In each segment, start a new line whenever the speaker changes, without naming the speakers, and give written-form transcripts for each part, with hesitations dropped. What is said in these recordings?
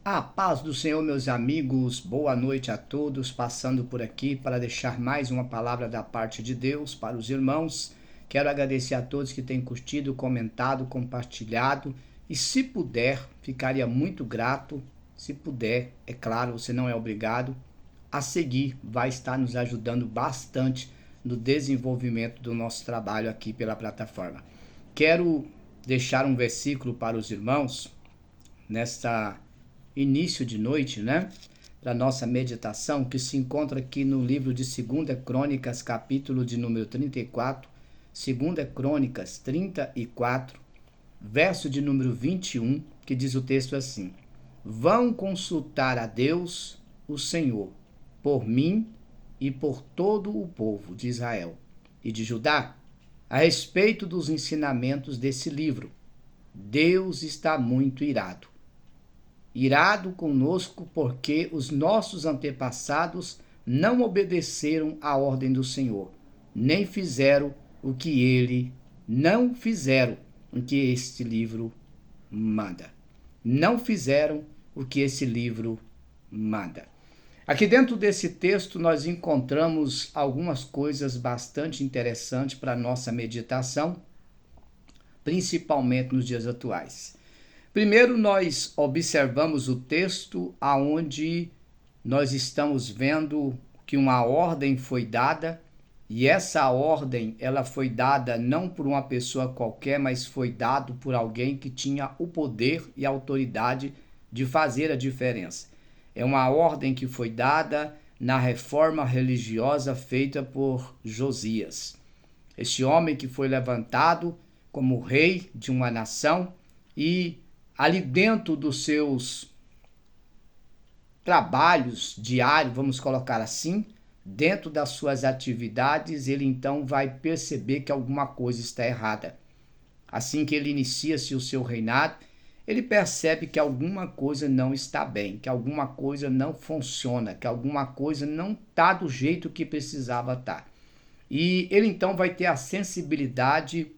A paz do Senhor, meus amigos, boa noite a todos, passando por aqui para deixar mais uma palavra da parte de Deus para os irmãos. Quero agradecer a todos que têm curtido, comentado, compartilhado e se puder, ficaria muito grato, se puder, é claro, você não é obrigado, a seguir, vai estar nos ajudando bastante no desenvolvimento do nosso trabalho aqui pela plataforma. Quero deixar um versículo para os irmãos nesta início de noite, né? Para nossa meditação, que se encontra aqui no livro de 2 Crônicas, capítulo de número 34, 2 Crônicas 34, verso de número 21, que diz o texto assim: Vão consultar a Deus, o Senhor, por mim e por todo o povo de Israel e de Judá, a respeito dos ensinamentos desse livro. Deus está muito irado conosco porque os nossos antepassados não obedeceram à ordem do Senhor, nem fizeram o que ele não fizeram, o que este livro manda. Não fizeram o que esse livro manda. Aqui dentro desse texto nós encontramos algumas coisas bastante interessantes para a nossa meditação, principalmente nos dias atuais. Primeiro, nós observamos o texto aonde nós estamos vendo que uma ordem foi dada, e essa ordem ela foi dada não por uma pessoa qualquer, mas foi dado por alguém que tinha o poder e a autoridade de fazer a diferença. É uma ordem que foi dada na reforma religiosa feita por Josias. Este homem que foi levantado como rei de uma nação e ali dentro dos seus trabalhos diários, vamos colocar assim, dentro das suas atividades, ele então vai perceber que alguma coisa está errada. Assim que ele inicia-se o seu reinado, ele percebe que alguma coisa não está bem, que alguma coisa não funciona, que alguma coisa não está do jeito que precisava estar. E ele então vai ter a sensibilidade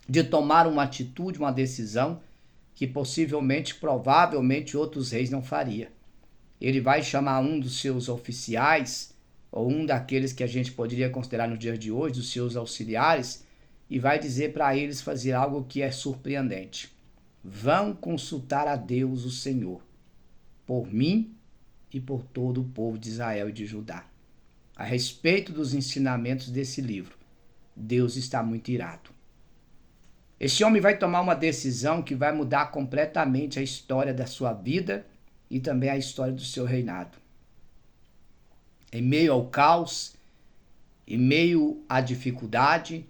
de tomar uma atitude, uma decisão, que possivelmente, provavelmente, outros reis não fariam. Ele vai chamar um dos seus oficiais, ou um daqueles que a gente poderia considerar no dia de hoje, os seus auxiliares, e vai dizer para eles fazer algo que é surpreendente. Vão consultar a Deus, o Senhor, por mim e por todo o povo de Israel e de Judá, a respeito dos ensinamentos desse livro. Deus está muito irado. Este homem vai tomar uma decisão que vai mudar completamente a história da sua vida e também a história do seu reinado. Em meio ao caos, em meio à dificuldade,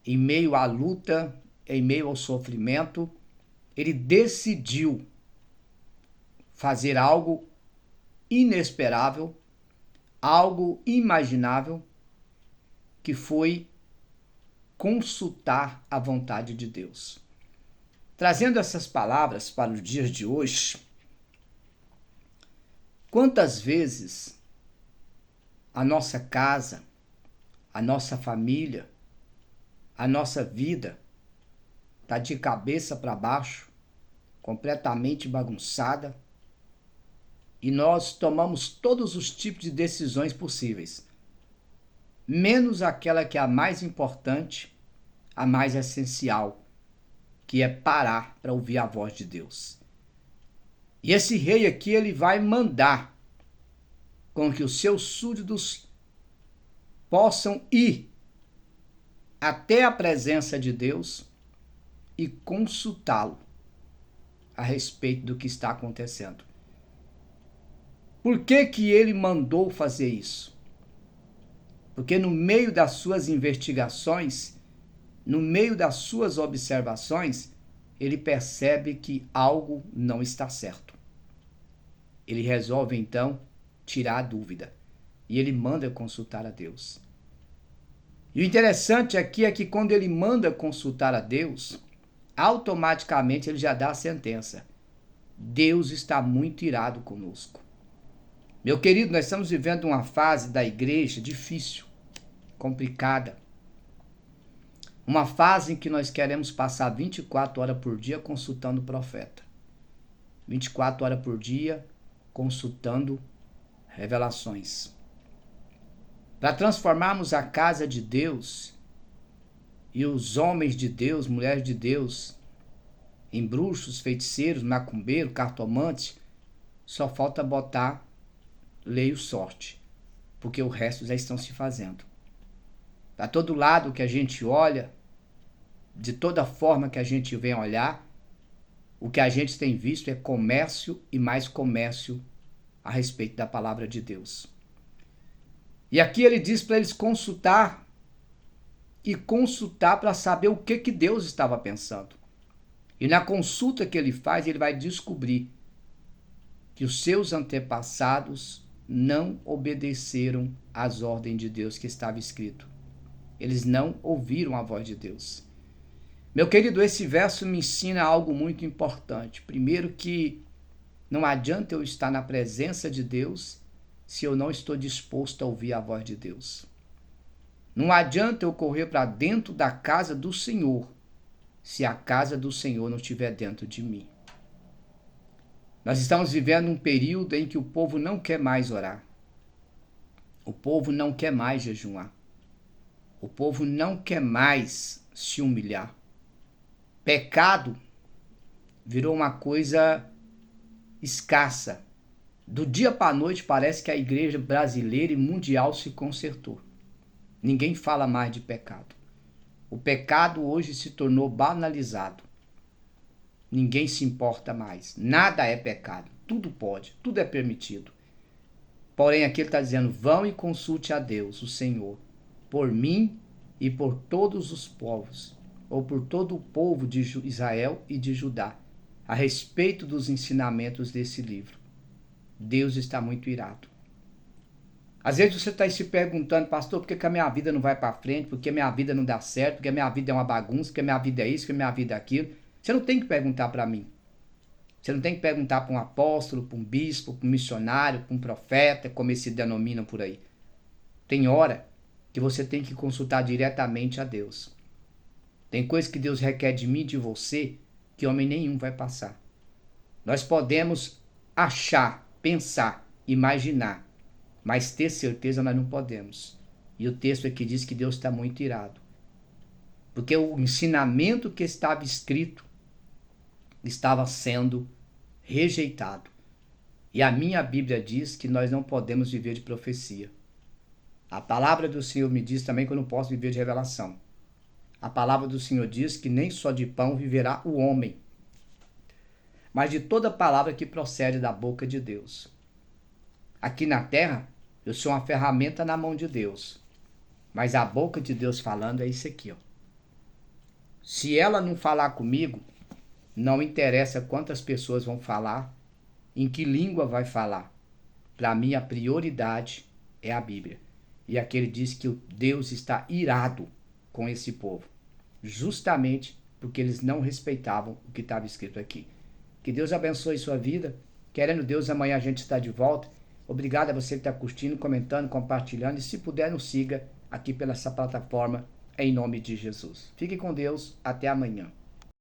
em meio à luta, em meio ao sofrimento, ele decidiu fazer algo inesperável, algo imaginável, que foi consultar a vontade de Deus. Trazendo essas palavras para os dias de hoje, quantas vezes a nossa casa, a nossa família, a nossa vida está de cabeça para baixo, completamente bagunçada, e nós tomamos todos os tipos de decisões possíveis, menos aquela que é a mais importante, a mais essencial, que é parar para ouvir a voz de Deus. E esse rei aqui, ele vai mandar com que os seus súditos possam ir até a presença de Deus e consultá-lo a respeito do que está acontecendo. Por que que ele mandou fazer isso? Porque no meio das suas investigações, no meio das suas observações, ele percebe que algo não está certo. Ele resolve então tirar a dúvida e ele manda consultar a Deus. E o interessante aqui é que quando ele manda consultar a Deus, automaticamente ele já dá a sentença. Deus está muito irado conosco. Meu querido, nós estamos vivendo uma fase da igreja difícil, complicada. Uma fase em que nós queremos passar 24 horas por dia consultando o profeta. 24 horas por dia, consultando revelações. Para transformarmos a casa de Deus e os homens de Deus, mulheres de Deus, em bruxos, feiticeiros, macumbeiros, cartomantes, só falta botar lei e sorte, porque o resto já estão se fazendo. Para todo lado que a gente olha, de toda forma que a gente vem olhar, o que a gente tem visto é comércio e mais comércio a respeito da palavra de Deus. E aqui ele diz para eles consultar para saber o que Deus estava pensando. E na consulta que ele faz, ele vai descobrir que os seus antepassados não obedeceram às ordens de Deus que estava escrito. Eles não ouviram a voz de Deus. Meu querido, esse verso me ensina algo muito importante. Primeiro, que não adianta eu estar na presença de Deus se eu não estou disposto a ouvir a voz de Deus. Não adianta eu correr para dentro da casa do Senhor se a casa do Senhor não estiver dentro de mim. Nós estamos vivendo um período em que o povo não quer mais orar. O povo não quer mais jejuar. O povo não quer mais se humilhar. Pecado virou uma coisa escassa. Do dia para a noite parece que a igreja brasileira e mundial se consertou. Ninguém fala mais de pecado. O pecado hoje se tornou banalizado. Ninguém se importa mais. Nada é pecado. Tudo pode, tudo é permitido. Porém, aqui ele está dizendo, vão e consulte a Deus, o Senhor, por mim e por todos os povos, ou por todo o povo de Israel e de Judá, a respeito dos ensinamentos desse livro. Deus está muito irado. Às vezes você está se perguntando, pastor, por que a minha vida não vai para frente? Por que a minha vida não dá certo? Por que a minha vida é uma bagunça? Por que a minha vida é isso? Por que a minha vida é aquilo? Você não tem que perguntar para mim. Você não tem que perguntar para um apóstolo, para um bispo, para um missionário, para um profeta, como eles se denominam por aí. Tem hora que você tem que consultar diretamente a Deus. Tem coisa que Deus requer de mim e de você que homem nenhum vai passar. Nós podemos achar, pensar, imaginar, mas ter certeza nós não podemos. E o texto aqui diz que Deus está muito irado. Porque o ensinamento que estava escrito estava sendo rejeitado. E a minha Bíblia diz que nós não podemos viver de profecia. A palavra do Senhor me diz também que eu não posso viver de revelação. A palavra do Senhor diz que nem só de pão viverá o homem, mas de toda palavra que procede da boca de Deus. Aqui na terra, eu sou uma ferramenta na mão de Deus. Mas a boca de Deus falando é isso aqui, ó. Se ela não falar comigo, não interessa quantas pessoas vão falar, em que língua vai falar. Para mim, a prioridade é a Bíblia. E aqui ele diz que Deus está irado com esse povo, justamente porque eles não respeitavam o que estava escrito aqui. Que Deus abençoe sua vida. Querendo Deus, amanhã a gente está de volta. Obrigado a você que está curtindo, comentando, compartilhando. E se puder, nos siga aqui pela essa plataforma, em nome de Jesus. Fique com Deus. Até amanhã.